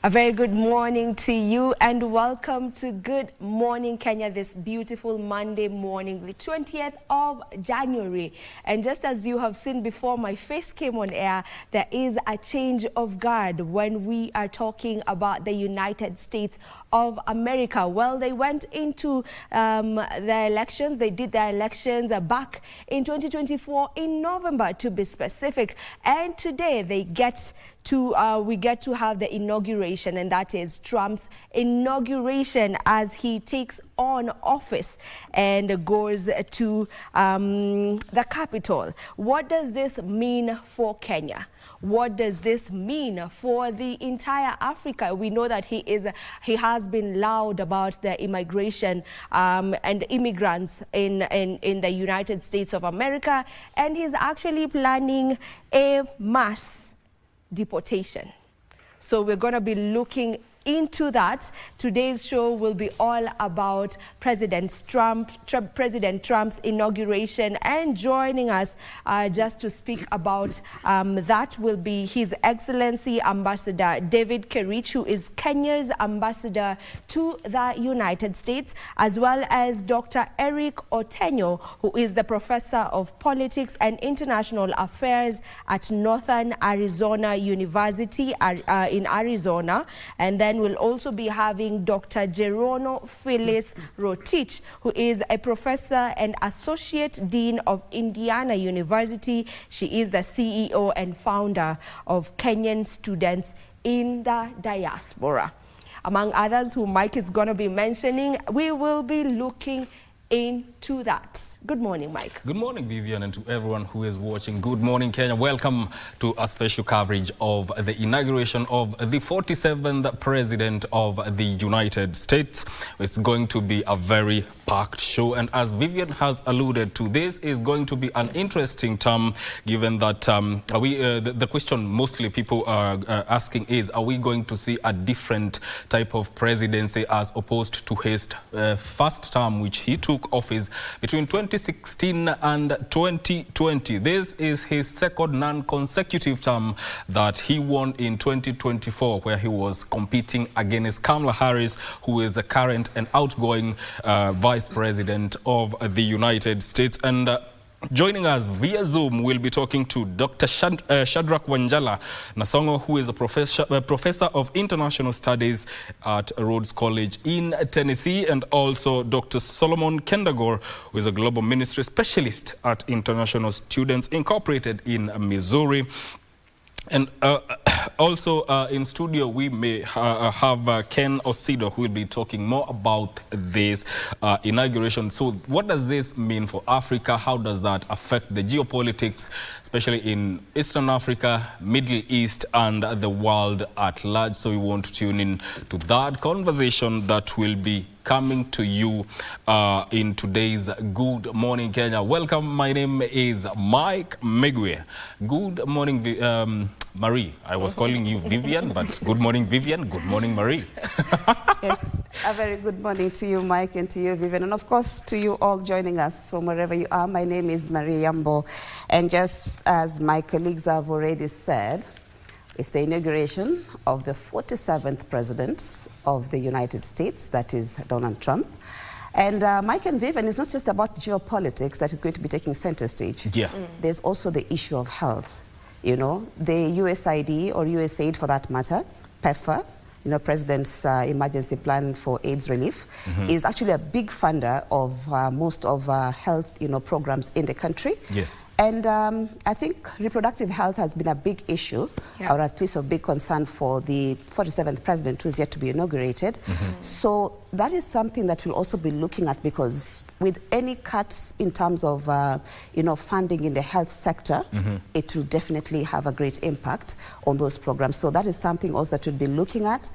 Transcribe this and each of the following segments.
A very good morning to you and welcome to Good Morning Kenya this beautiful Monday morning, the 20th of January. And just as you have seen before my face came on air, there is a change of guard when we are talking about the United States of America. Well, they went into their elections. They did their elections back in 2024 in November, to be specific. And today they get to we get to have the inauguration, and that is Trump's inauguration as he takes on office and goes to the Capitol. What does this mean for Kenya? What does this mean for the entire Africa? We know that he has been loud about the immigration and immigrants in the United States of America, and he's actually planning a mass deportation. So we're going to be looking into that. Today's show will be all about President Trump's inauguration, and joining us just to speak about that will be His Excellency Ambassador David Kerich, who is Kenya's ambassador to the United States, as well as Dr. Eric Otenyo, who is the professor of politics and international affairs at Northern Arizona University in Arizona. And then we'll also be having Dr. Gerono Phyllis Rotich, who is a professor and associate dean of Indiana University. She is the CEO and founder of Kenyan Students in the Diaspora. Among others who Mike is going to be mentioning, we will be looking into that. Good morning, Mike. Good morning, Vivian, and to everyone who is watching Good Morning Kenya. Welcome to a special coverage of the inauguration of the 47th President of the United States. It's going to be a very packed show, and as Vivian has alluded to, this is going to be an interesting time, given that the question mostly people are asking is, are we going to see a different type of presidency as opposed to his first term, which he took office between 2016 and 2020. This is his second non-consecutive term that he won in 2024, where he was competing against Kamala Harris, who is the current and outgoing Vice President of the United States. And joining us via Zoom, we'll be talking to Dr. Shadrack Wanjala Nasongo, who is a professor of international studies at Rhodes College in Tennessee, and also Dr. Solomon Kendagor, who is a global ministry specialist at International Students Incorporated in Missouri. And also in studio, we may have Ken Osido, who will be talking more about this inauguration. So what does this mean for Africa? How does that affect the geopolitics, especially in Eastern Africa, Middle East, and the world at large? So we want to tune in to that conversation that will be coming to you in today's Good Morning Kenya. Welcome. My name is Mike Megwe. Good morning, Marie. I was calling you Vivian, but good morning, Vivian. Good morning, Marie. Yes, a very good morning to you, Mike, and to you, Vivian, and of course to you all joining us from wherever you are. My name is Marie Yambo, and just as my colleagues have already said, it's the inauguration of the 47th President of the United States, that is Donald Trump. And Mike and Vivian, it's not just about geopolitics that is going to be taking center stage. Yeah. There's also the issue of health. You know, the USAID, or USAID for that matter, PEPFAR, you know, President's emergency plan for AIDS relief, is actually a big funder of most of health, you know, programs in the country. Yes. And I think reproductive health has been a big issue, or at least a big concern for the 47th president, who is yet to be inaugurated. So that is something that we'll also be looking at, because with any cuts in terms of you know, funding in the health sector, it will definitely have a great impact on those programs. So that is something also that we'll be looking at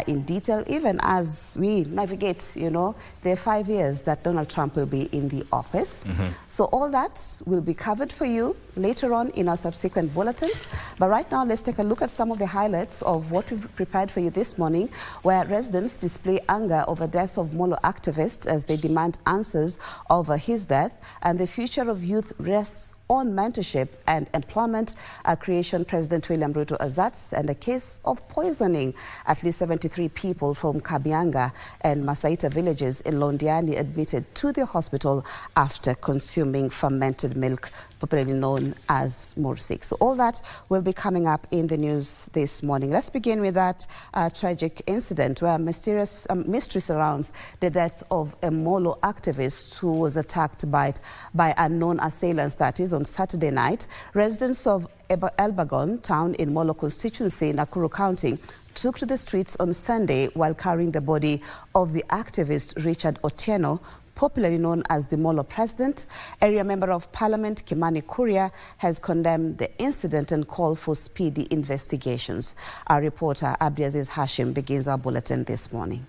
in detail, even as we navigate, you know, the 5 years that Donald Trump will be in the office. So all that will be covered for you later on in our subsequent bulletins. But right now, let's take a look at some of the highlights of what we've prepared for you this morning, where residents display anger over death of Molo activists as they demand answers over his death, and the future of youth rests on mentorship and employment creation, President William Ruto asserts, and a case of poisoning at least 73 people from Kabianga and Masaita villages in Londiani admitted to the hospital after consuming fermented milk, popularly known as morsik. So all that will be coming up in the news this morning. Let's begin with that tragic incident where mysterious mystery surrounds the death of a Molo activist who was attacked by unknown assailants, that is, on Saturday night. Residents of Elbagon town in Molo constituency, Nakuru County, took to the streets on Sunday while carrying the body of the activist Richard Otieno, popularly known as the Molo president. Area Member of Parliament Kimani Kuria has condemned the incident and called for speedy investigations. Our reporter Abdiaziz Hashim begins our bulletin this morning.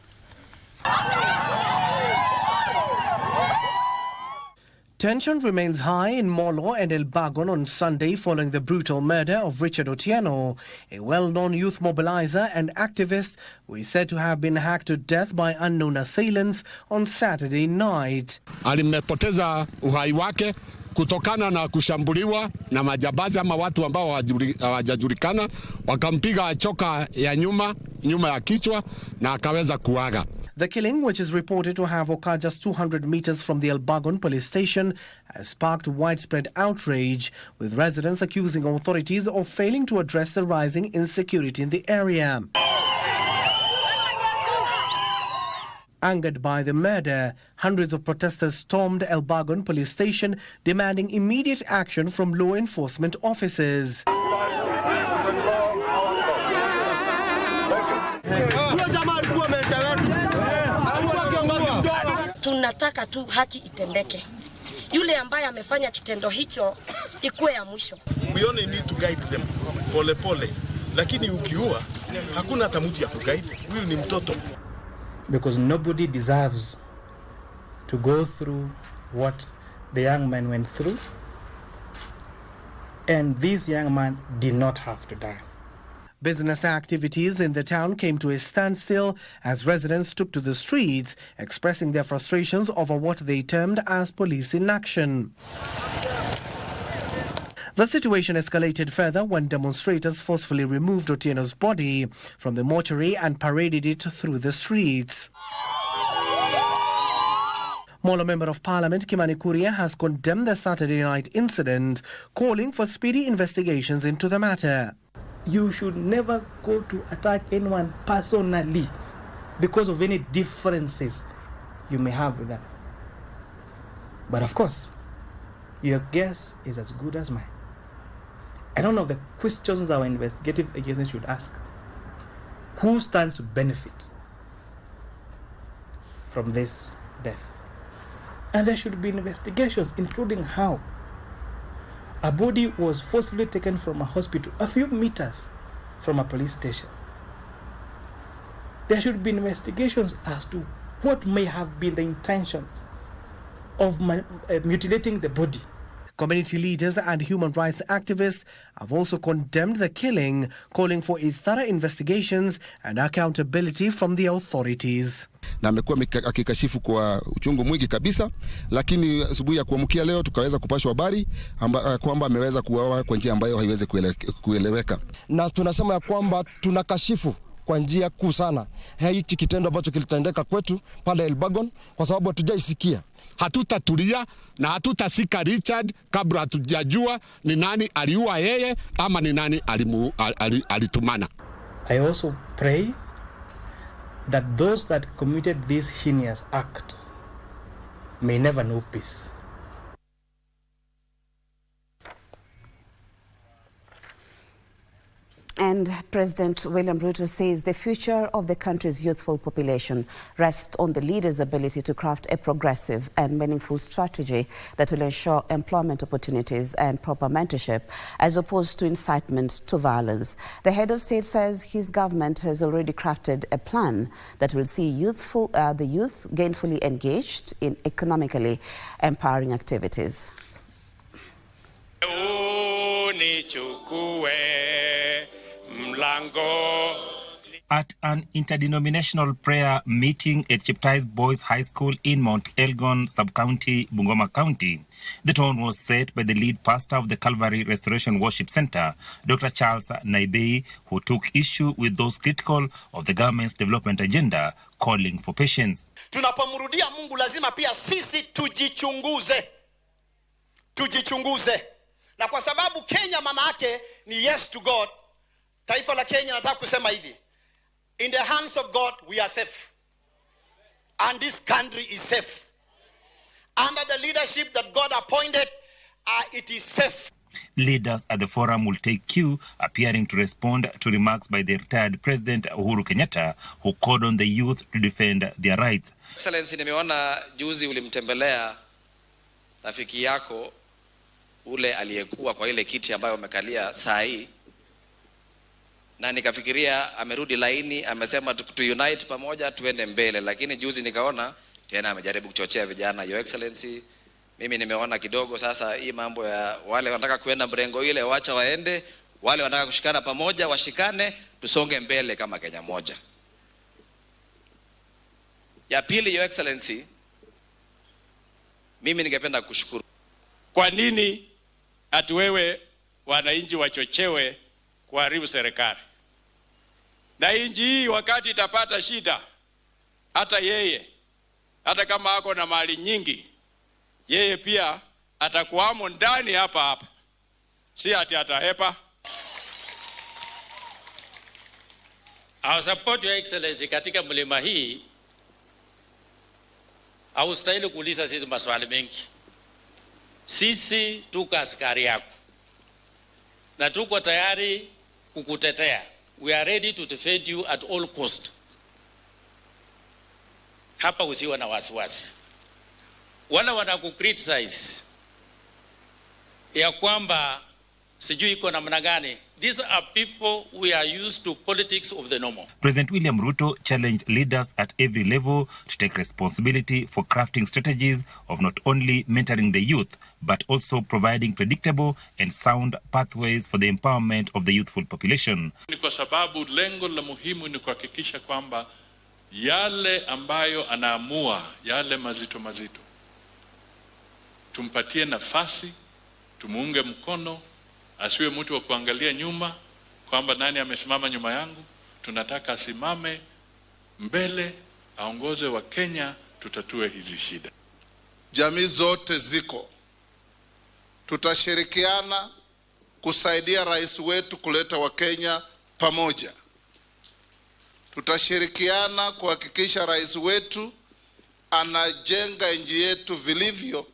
Tension remains high in Molo and Elbagon on Sunday following the brutal murder of Richard Otieno, a well-known youth mobilizer and activist who is said to have been hacked to death by unknown assailants on Saturday night. Alimepoteza uhai wake kutokana na kushambuliwa na majambazi ama watu ambao hawajajulikana, wakampiga choka ya nyuma ya kichwa na akaweza kuaga. The killing, which is reported to have occurred just 200 meters from the Elbagon police station, has sparked widespread outrage, with residents accusing authorities of failing to address the rising insecurity in the area. Angered by the murder, hundreds of protesters stormed Elbagon police station, demanding immediate action from law enforcement officers. Tunataka tu haki itendeke. Yule ambaye amefanya kitendo hicho ikuwe ya mwisho. We only need to guide them pole pole. Lakini ukiua hakuna hata mtu ya kuguide. Huyu ni mtoto. Because nobody deserves to go through what the young man went through. And this young man did not have to die. Business activities in the town came to a standstill as residents took to the streets, expressing their frustrations over what they termed as police inaction. The situation escalated further when demonstrators forcefully removed Otieno's body from the mortuary and paraded it through the streets. Molo Member of Parliament Kimani Kuria has condemned the Saturday night incident, calling for speedy investigations into the matter. You should never go to attack anyone personally because of any differences you may have with them. But of course, your guess is as good as mine. I don't know the questions our investigative agencies should ask. Who stands to benefit from this death? And there should be investigations, including how a body was forcibly taken from a hospital a few meters from a police station. There should be investigations as to what may have been the intentions of mutilating the body. Community leaders and human rights activists have also condemned the killing, calling for a thorough investigations and accountability from the authorities. Na amekuwa akikashifu kwa uchungu mwingi kabisa, lakini asubuhi ya kuamkia leo tukaweza kupashwa habari kwamba ameweza kuuawa kwa njia ambayo haiwezi kueleweka. Na tunasema ya kwamba tunakashifu kwa njia kuu sana hichi kitendo ambacho kilitendeka kwetu pale Elbagon, kwa sababu hatujaisikia. Hatutatulia na hatutasika Richard kabla hatujajua ni nani aliua yeye ama ni nani alitumana. I also pray that those that committed these heinous acts may never know peace. And President William Ruto says the future of the country's youthful population rests on the leaders' ability to craft a progressive and meaningful strategy that will ensure employment opportunities and proper mentorship, as opposed to incitement to violence. The head of state says his government has already crafted a plan that will see the youth gainfully engaged in economically empowering activities. at an interdenominational prayer meeting at Cheptais Boys High School in Mount Elgon, Sub-County, Bungoma County. The tone was set by the lead pastor of the Calvary Restoration Worship Center, Dr. Charles Naibei, who took issue with those critical of the government's development agenda, calling for patience. Tunapomrudia Mungu lazima pia sisi tujichunguze. Na kwa sababu Kenya maana yake ni yes to God, taifa la Kenya nataka kusema hivi: in the hands of God we are safe, and this country is safe. Under the leadership that God appointed, it is safe. Leaders at the forum will take cue, appearing to respond to remarks by the retired President Uhuru Kenyatta, who called on the youth to defend their rights. Excellency, nimeona juzi ulimtembelea rafiki yako ule aliyekuwa kwa ile kiti ambayo umekalia saa hii, na nikafikiria amerudi laini, amesema to unite pamoja tuende mbele, lakini juzi nikaona tena amejaribu kuchochea vijana. Your Excellency, mimi nimeona kidogo sasa hii mambo ya wale wanataka kuenda mrengo ile wacha waende, wale wanataka kushikana pamoja washikane, tusonge mbele kama Kenya moja. Ya pili, Your Excellency, mimi ningependa kushukuru. Kwa nini ati wewe wananchi wachochewe kuharibu serikali? Na nchi hii wakati itapata shida, hata yeye, hata kama ako na mali nyingi, yeye pia atakuwamo ndani hapa. Si ati atahepa. Our support, Your Excellency, katika mlima hii haustahili kuuliza sisi maswali mengi. Sisi tuko askari yako na tuko tayari kukutetea. We are ready to defend you at all cost. Hapa usiwe na wasiwasi. Wala wanakukriticize ya kwamba sijui iko namna gani. These are people we are used to politics of the normal. President William Ruto challenged leaders at every level to take responsibility for crafting strategies of not only mentoring the youth, but also providing predictable and sound pathways for the empowerment of the youthful population. Ni kwa sababu lengo la muhimu ni kuhakikisha kwamba yale ambayo anaamua, yale mazito, tumpatie nafasi, tumuunge mkono, asiwe mtu wa kuangalia nyuma kwamba nani amesimama nyuma yangu. Tunataka asimame mbele, aongoze wa Kenya, tutatue hizi shida. Jamii zote ziko, tutashirikiana kusaidia rais wetu kuleta wa Kenya pamoja. Tutashirikiana kuhakikisha rais wetu anajenga nchi yetu vilivyo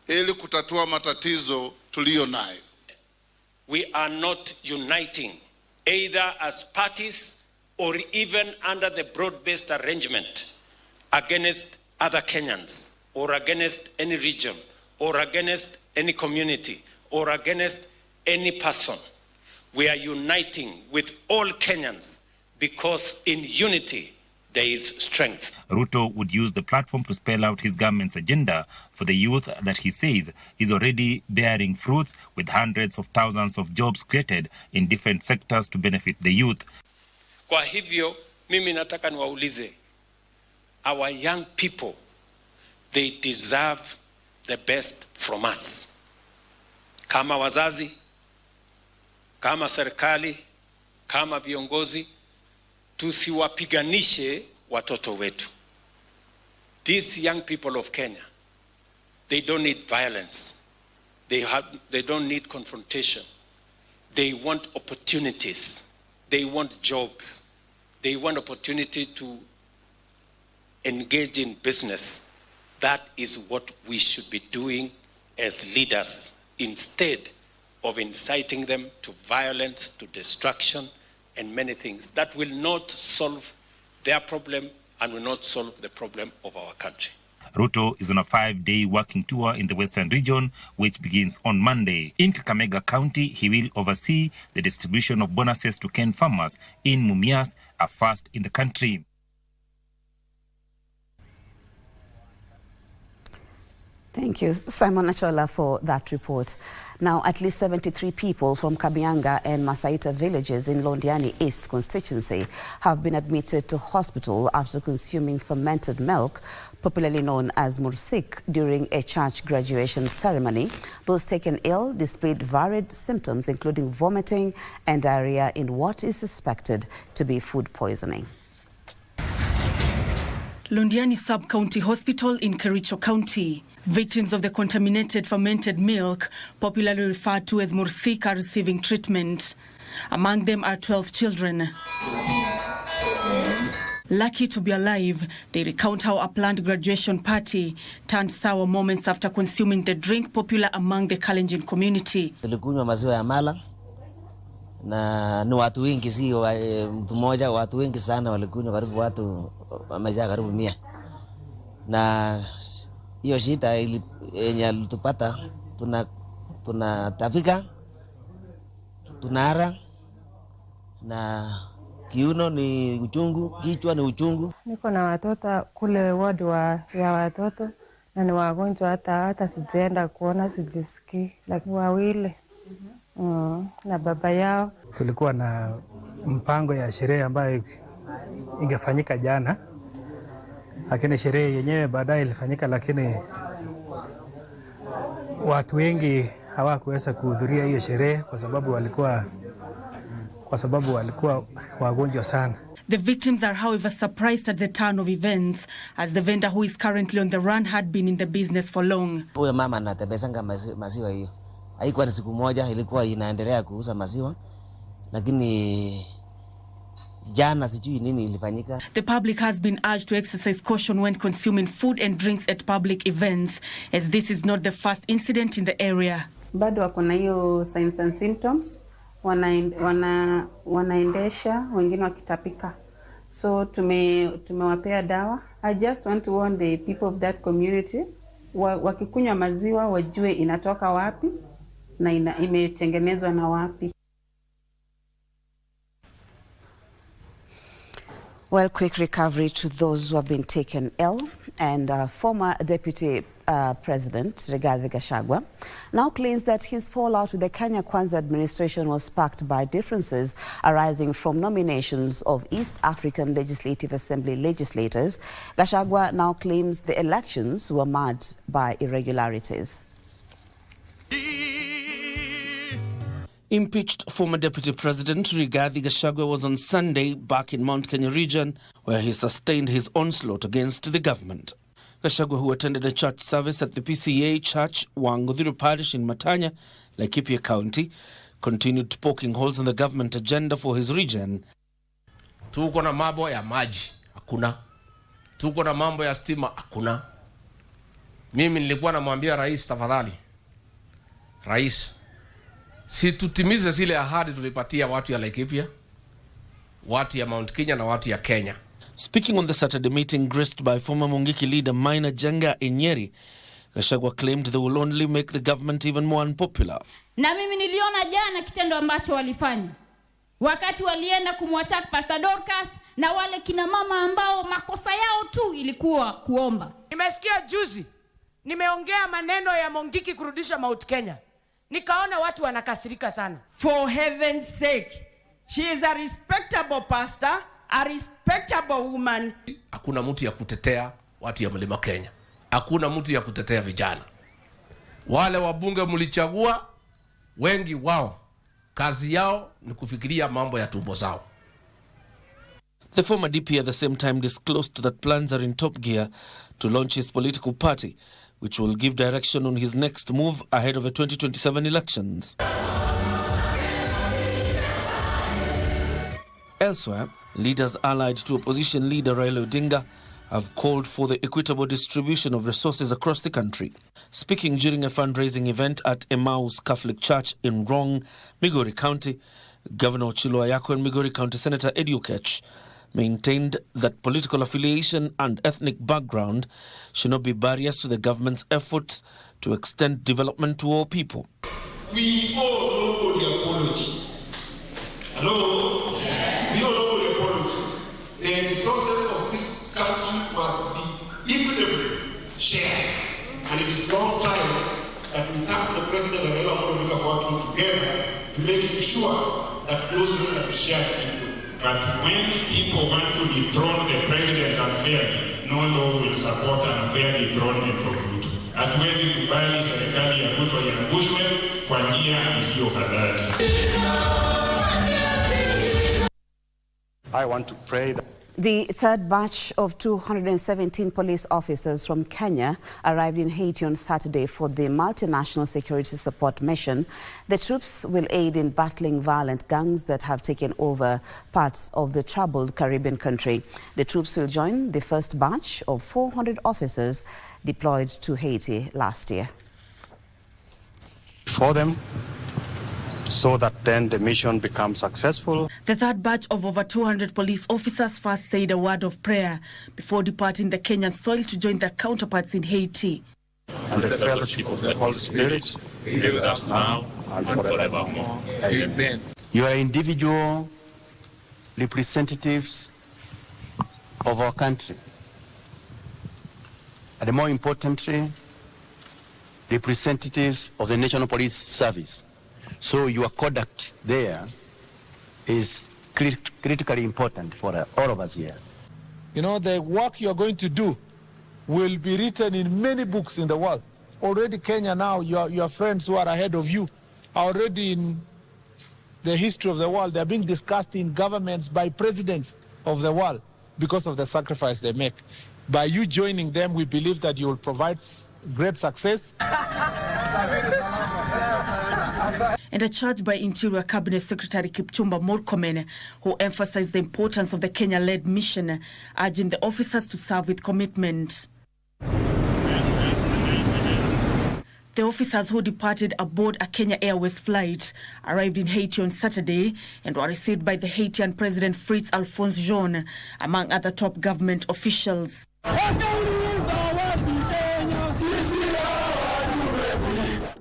ili kutatua matatizo tuliyo nayo. We are not uniting either as parties or even under the broad-based arrangement against other Kenyans or against any region or against any community or against any person. We are uniting with all Kenyans because in unity there is strength. Ruto would use the platform to spell out his government's agenda for the youth that he says is already bearing fruits, with hundreds of thousands of jobs created in different sectors to benefit the youth. Kwa hivyo, mimi nataka niwaulize, our young people, they deserve the best from us. Kama wazazi, kama serikali, kama viongozi, tusiwapiganishe watoto wetu. These young people of Kenya, they don't need violence. They don't need confrontation. They want opportunities. They want jobs. They want opportunity to engage in business. That is what we should be doing as leaders, instead of inciting them to violence, to destruction, and many things that will not solve their problem and will not solve the problem of our country. Ruto is on a 5-day working tour in the Western region, which begins on Monday. In Kakamega County, he will oversee the distribution of bonuses to cane farmers in Mumias, a first in the country. Thank you, Simon Achola, for that report. Now, at least 73 people from Kabianga and Masaita villages in Londiani East constituency have been admitted to hospital after consuming fermented milk, popularly known as mursik, during a church graduation ceremony. Those taken ill displayed varied symptoms, including vomiting and diarrhea in what is suspected to be food poisoning. Londiani Sub-County Hospital in Kericho County. Victims of the contaminated fermented milk, popularly referred to as mursik, are receiving treatment. Among them are 12 children. Lucky to be alive, they recount how a planned graduation party turned sour moments after consuming the drink popular among the Kalenjin community. Tulikunywa maziwa ya mala na ni watu wengi, si mtu mmoja, watu wengi sana walikunywa, karibu watu wamejaa karibu 100. Na hiyo shida yenye alitupata, tunatafika, tunara na kiuno ni uchungu, kichwa ni uchungu. Niko na watoto kule ward ya watoto na ni wagonjwa, hata sijaenda kuona, sijisikii, lakini wawili na baba yao. Tulikuwa na mpango ya sherehe ambayo ingefanyika jana, lakini sherehe yenyewe baadaye ilifanyika, lakini watu wengi hawakuweza kuhudhuria hiyo sherehe kwa sababu walikuwa wagonjwa sana. The victims are, however, surprised at the turn of events, as the vendor who is currently on the run had been in the business for long. Huyo mama anatembezanga maziwa hiyo. Haikuwa ni siku moja, ilikuwa inaendelea kuuza maziwa, lakini jana sijui nini ilifanyika. The public has been urged to exercise caution when consuming food and drinks at public events, as this is not the first incident in the area. Bado wako na hiyo signs and symptoms, wanaendesha, wengine wakitapika. So tumewapea dawa. I just want to warn the people of that community, wakikunywa maziwa wajue inatoka wapi na imetengenezwa na wapi. Well, quick recovery to those who have been taken ill. And former Deputy President Rigathi Gachagua now claims that his fallout with the Kenya Kwanza administration was sparked by differences arising from nominations of East African Legislative Assembly legislators. Gachagua now claims the elections were marred by irregularities. Impeached former Deputy President Rigathi Gachagua was on Sunday back in Mount Kenya region, where he sustained his onslaught against the government. Gachagua, who attended a church service at the PCA Church, Wangudhiru Parish in Matanya, Laikipia County, continued poking holes in the government agenda for his region. Tuko na mambo ya maji, hakuna. Tuko na mambo ya stima, hakuna. Mimi nilikuwa namwambia rais, tafadhali, rais, si tutimize zile ahadi tulipatia watu ya Laikipia, watu ya Mount Kenya na watu ya Kenya. Speaking on the Saturday meeting graced by former Mungiki leader Maina Jenga in Nyeri, Gachagua claimed they will only make the government even more unpopular. Na mimi niliona jana kitendo ambacho walifanya wakati walienda kumwattack Pastor Dorcas na wale kina mama ambao makosa yao tu ilikuwa kuomba. Nimesikia juzi, nimeongea maneno ya Mungiki kurudisha Mount Kenya. Nikaona watu wanakasirika sana. For heaven's sake, she is a respectable pastor, a respectable woman. Hakuna mtu ya kutetea watu ya Mlima Kenya. Hakuna mtu ya kutetea vijana. Wale wabunge mlichagua, wengi wao kazi yao ni kufikiria mambo ya tumbo zao. The former DP at the same time disclosed that plans are in top gear to launch his political party, which will give direction on his next move ahead of the 2027 elections. Elsewhere, leaders allied to opposition leader Raila Odinga have called for the equitable distribution of resources across the country. Speaking during a fundraising event at Emmaus Catholic Church in Rong, Migori County, Governor Ochilo Ayako and Migori County Senator Eddie Okech maintained that political affiliation and ethnic background should not be barriers to the government's efforts to extend development to all people. We all owe the apology. Hello? Yes. We all owe the apology. The resources of this country must be equitably shared. And it is long time that we thank the President of the together to make sure that those who are shared people. But when people want to dethrone the president unfairly, no law will support unfair dethronement of Ruto. Hatuwezi kubali serikali ya Ruto iangushwe kwa njia isiyo halali. I want to pray that The third batch of 217 police officers from Kenya arrived in Haiti on Saturday for the multinational security support mission. The troops will aid in battling violent gangs that have taken over parts of the troubled Caribbean country. The troops will join the first batch of 400 officers deployed to Haiti last year. for them, so that then the mission becomes successful. The third batch of over 200 police officers first said a word of prayer before departing the Kenyan soil to join their counterparts in Haiti. And the fellowship of the Holy Spirit be with us now and forevermore. Amen. You are individual representatives of our country, and more importantly, representatives of the National Police Service. So your conduct there is critically important for all of us here. You know, the work you're going to do will be written in many books in the world. Already Kenya now, your friends who are ahead of you are already in the history of the world. They're being discussed in governments by presidents of the world because of the sacrifice they make. By you joining them, we believe that you will provide great success. And a charge by Interior Cabinet Secretary Kipchumba Murkomen, who emphasized the importance of the Kenya-led mission, urging the officers to serve with commitment. The officers who departed aboard a Kenya Airways flight arrived in Haiti on Saturday and were received by the Haitian President Fritz Alphonse Jean, among other top government officials.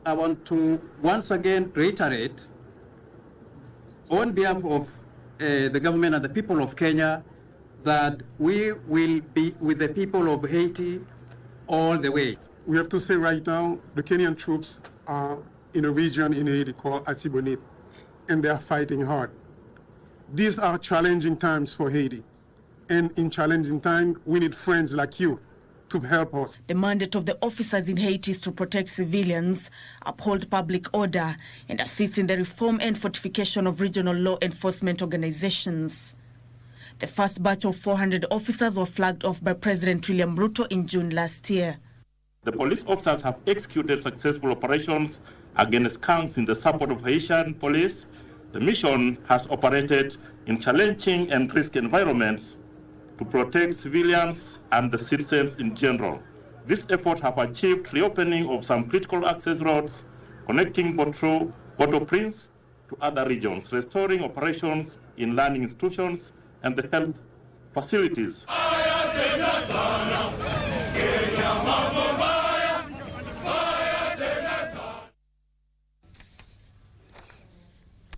I want to once again reiterate, on behalf of the government and the people of Kenya, that we will be with the people of Haiti all the way. We have to say right now, the Kenyan troops are in a region in Haiti called Artibonite, and they are fighting hard. These are challenging times for Haiti, and in challenging times, we need friends like you to help us. The mandate of the officers in Haiti is to protect civilians, uphold public order, and assist in the reform and fortification of regional law enforcement organizations. The first batch of 400 officers were flagged off by President William Ruto in June last year. The police officers have executed successful operations against gangs in the support of Haitian police. The mission has operated in challenging and risky environments to protect civilians and the citizens in general. This effort have achieved reopening of some critical access roads connecting Port-au-Prince to other regions, restoring operations in learning institutions and the health facilities.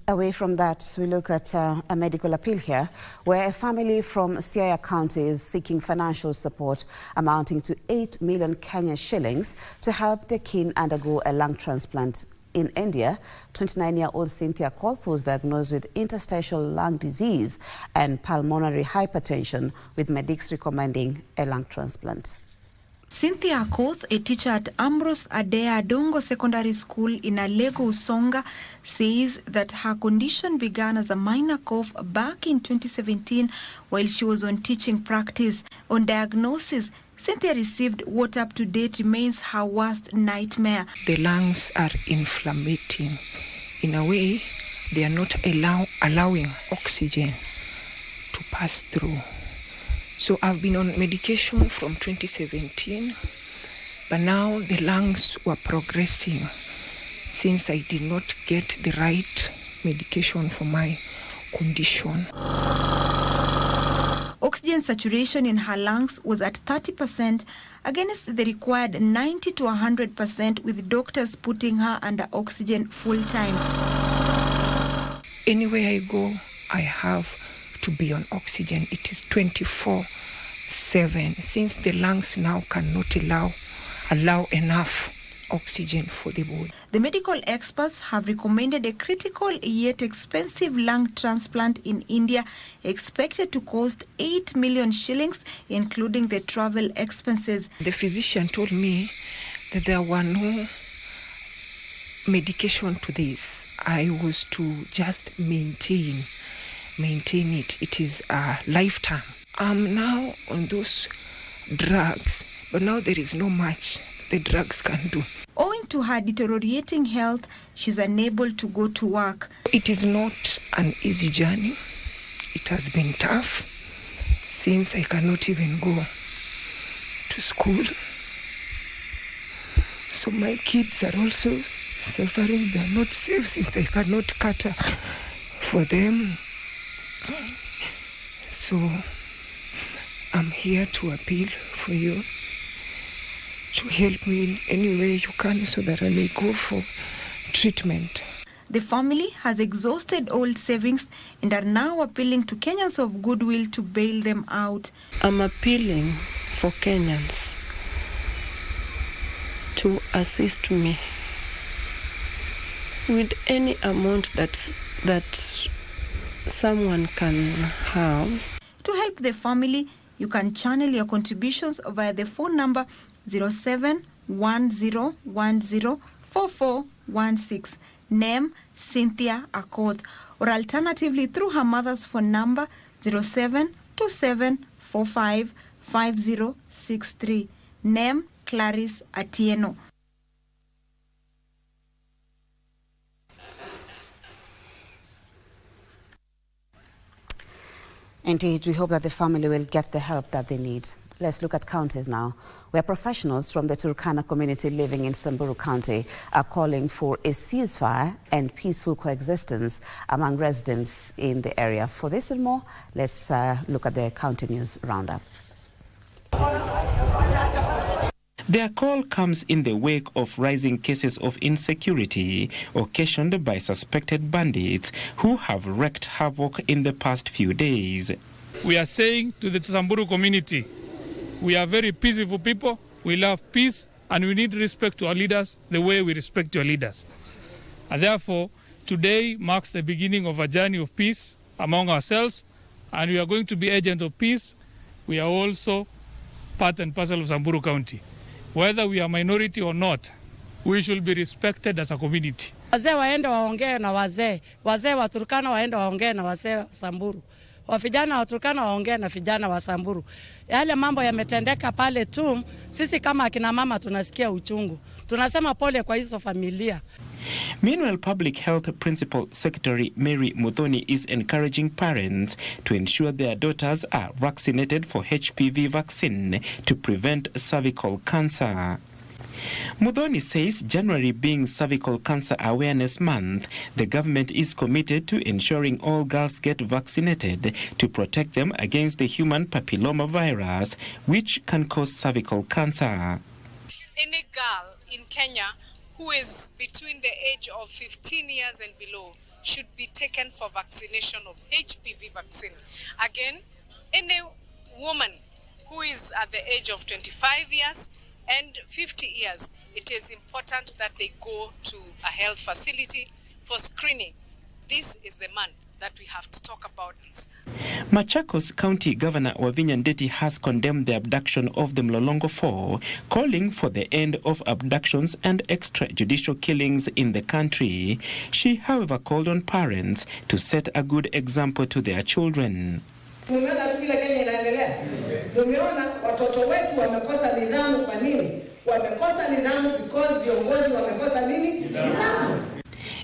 Away from that, we look at a medical appeal here, where a family from Siaya County is seeking financial support amounting to 8 million Kenya shillings to help their kin undergo a lung transplant. In India, 29-year-old Cynthia Koth was diagnosed with interstitial lung disease and pulmonary hypertension, with medics recommending a lung transplant. Cynthia Koth, a teacher at Ambrose Adea Dongo Secondary School in Alego, Usonga, says that her condition began as a minor cough back in 2017 while she was on teaching practice. On diagnosis, Cynthia received what up to date remains her worst nightmare. The lungs are inflamming. In a way, they are not allowing oxygen to pass through. So I've been on medication from 2017, but now the lungs were progressing since I did not get the right medication for my condition. Oxygen saturation in her lungs was at 30% against the required 90 to 100%, with doctors putting her under oxygen full time. Anywhere I go, I have to be on oxygen. It is 24/7, since the lungs now cannot allow enough oxygen for the body. The medical experts have recommended a critical yet expensive lung transplant in India, expected to cost 8 million shillings, including the travel expenses. The physician told me that there were no medication to this. I was to just maintain it. It is a lifetime. I'm now on those drugs, but now there is no much the drugs can do. Owing to her deteriorating health, she's unable to go to work. It is not an easy journey. It has been tough since I cannot even go to school. So my kids are also suffering. They are not safe since I cannot cater for them. So I'm here to appeal for you to help me in any way you can so that I may go for treatment. The family has exhausted all savings and are now appealing to Kenyans of goodwill to bail them out. I'm appealing for Kenyans to assist me with any amount that someone can have. To help the family, you can channel your contributions via the phone number 0710104416. Name Cynthia Akoth, or alternatively through her mother's phone number 0727455063. Name Clarice Atieno. Indeed, we hope that the family will get the help that they need. Let's look at counties now, where professionals from the Turkana community living in Samburu County are calling for a ceasefire and peaceful coexistence among residents in the area. For this and more, let's look at the county news roundup. Their call comes in the wake of rising cases of insecurity occasioned by suspected bandits who have wreaked havoc in the past few days. We are saying to the Samburu community, we are very peaceful people, we love peace, and we need respect to our leaders the way we respect your leaders. And therefore, today marks the beginning of a journey of peace among ourselves, and we are going to be agents of peace. We are also part and parcel of Samburu County. Whether we are minority or not, we should be respected as a community. Wazee waende waongee na wazee wa Turkana waende waongee na wazee wa Samburu. Vijana wa Turkana waongee na vijana wa Samburu. Yale mambo yametendeka pale tu, sisi kama akina mama tunasikia uchungu. Tunasema pole kwa hizo familia. Meanwhile, Public Health Principal Secretary Mary Muthoni is encouraging parents to ensure their daughters are vaccinated for HPV vaccine to prevent cervical cancer. Muthoni says January being Cervical Cancer Awareness Month, the government is committed to ensuring all girls get vaccinated to protect them against the human papilloma virus, which can cause cervical cancer. Any girl in Kenya who is between the age of 15 years and below should be taken for vaccination of HPV vaccine. Again, any woman who is at the age of 25 years and 50 years, it is important that they go to a health facility for screening. This is the month that we have to talk about this. Machakos County Governor Wavinya Ndeti has condemned the abduction of the Mlolongo Four, calling for the end of abductions and extrajudicial killings in the country. She, however, called on parents to set a good example to their children. Tumeona tu vile Kenya inaendelea. Tumeona watoto wetu wamekosa nidhamu. Kwa nini? Wamekosa nidhamu because viongozi wamekosa nini? Nidhamu.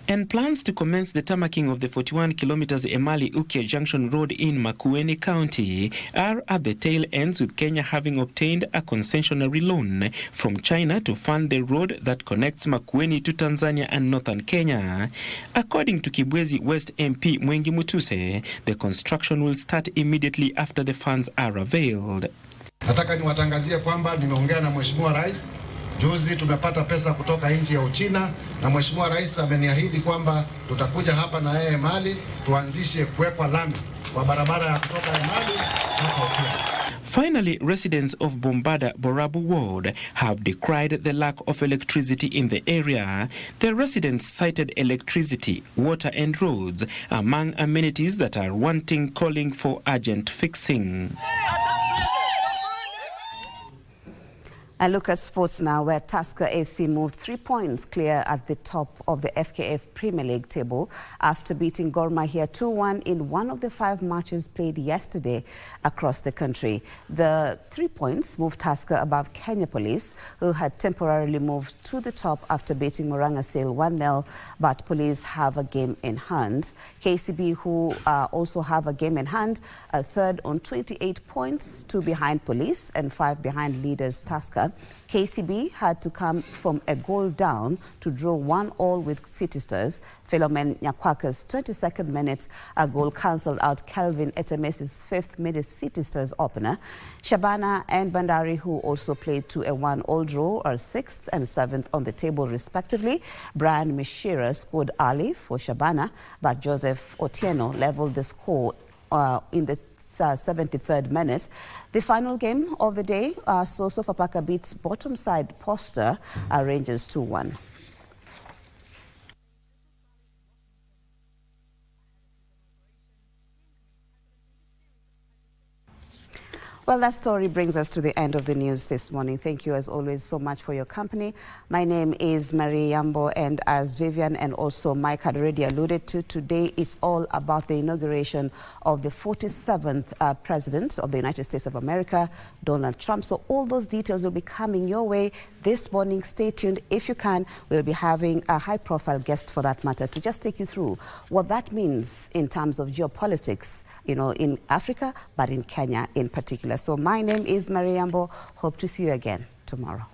And plans to commence the tarmacking of the 41 kilometers Emali-Ukia Junction Road in Makueni County are at the tail ends, with Kenya having obtained a concessionary loan from China to fund the road that connects Makueni to Tanzania and northern Kenya. According to Kibwezi West MP Mwengi Mutuse, the construction will start immediately after the funds are availed. Nataka niwatangazie kwamba nimeongea na Mheshimiwa Rais. Juzi tumepata pesa kutoka nchi ya Uchina na Mheshimiwa Rais ameniahidi kwamba tutakuja hapa na yeye Mali tuanzishe kuwekwa lami kwa barabara ya kutoka Mali hapa Uchina. Finally, residents of Bombada Borabu Ward have decried the lack of electricity in the area. The residents cited electricity, water and roads among amenities that are wanting, calling for urgent fixing. A look at sports now, where Tusker FC moved 3 points clear at the top of the FKF Premier League table after beating Gor Mahia 2-1 in one of the 5 matches played yesterday across the country. The 3 points moved Tusker above Kenya Police, who had temporarily moved to the top after beating Murang'a Seal 1-0, but Police have a game in hand. KCB, who also have a game in hand, are third on 28 points, 2 behind Police and 5 behind leaders Tusker. KCB had to come from a goal down to draw 1-1 with City Stars. Philomen Nyakwaka's 22nd minute, a goal cancelled out Kelvin Etemesi's 5th minute City Stars opener. Shabana and Bandari, who also played to a 1-1 draw, are 6th and 7th on the table respectively. Brian Mishira scored early for Shabana, but Joseph Otieno levelled the score in the 73rd minute. The final game of the day, so Sofapaka beats bottom side Poster Rangers 2-1. Well, that story brings us to the end of the news this morning. Thank you, as always, so much for your company. My name is Marie Yambo, and as Vivian and also Mike had already alluded to, today it's all about the inauguration of the 47th President of the United States of America, Donald Trump. So all those details will be coming your way this morning. Stay tuned. If you can, we'll be having a high-profile guest for that matter to just take you through what that means in terms of geopolitics, you know, in Africa, but in Kenya in particular. So my name is Marie Yambo. Hope to see you again tomorrow.